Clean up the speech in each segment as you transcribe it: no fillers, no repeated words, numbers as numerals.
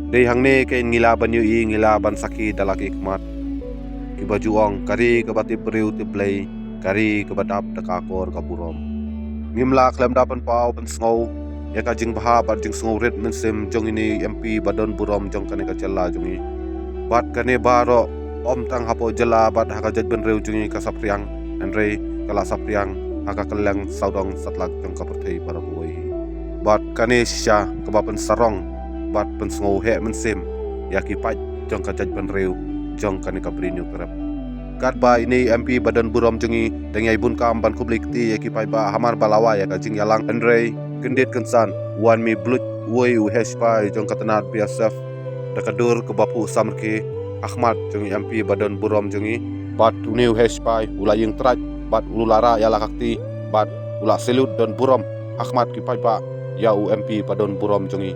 Dei hangne ke ngilaban yu i ngilaban saki dalak ikmat. Ki bajuang kari ke bati beriu ti play kari ke badap dekakor kaburom. Ngimla klem dapan pau pen sngau ya ka jing baha bar jing sngau red mensim jong ini MP badon burom jong kane ka jella jongi. Bat kane baro om tang hapo jela bat haka jaj ben reu jongi ka sapriang andre kala sapriang haka kelang saudong satlak jong ka perthei para buai. Bat kane sya ke bapen sarong bat pen sngau he mensim ya ki pat jong ka jaj ben reu jong kane ka brinyu terap. Kat ba ini MP badan burom jengi dengai bun kam ban kublik ti ya ki pai ba hamar balawa ya ka jing yalang andre kendit kensan wan mi blut woi u hesh pai jong katanat PSF dakadur ke bapu samrki Ahmad jengi MP badan burom jengi bat uniu hesh pai ulaying traj bat ulara ya lakakti bat ula selut dan burom Ahmad ki pai ba ya u MP badan burom jengi.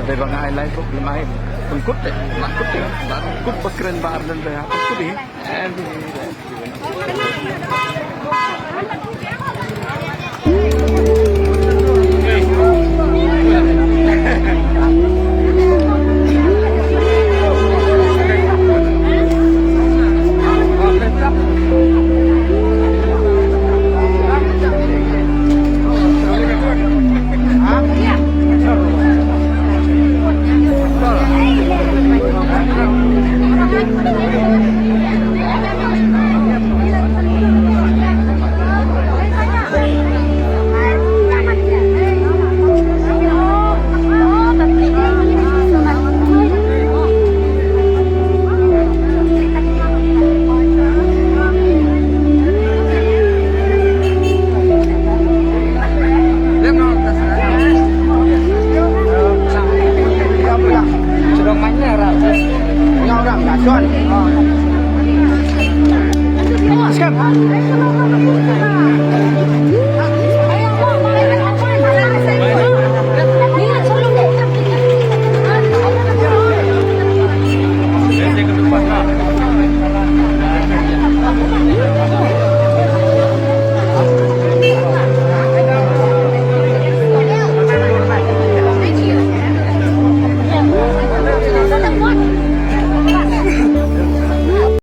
Dari bang highlight ko lumay pengkut deh, nakut ya, nakut bekeren bar dan deh, pengkut ini.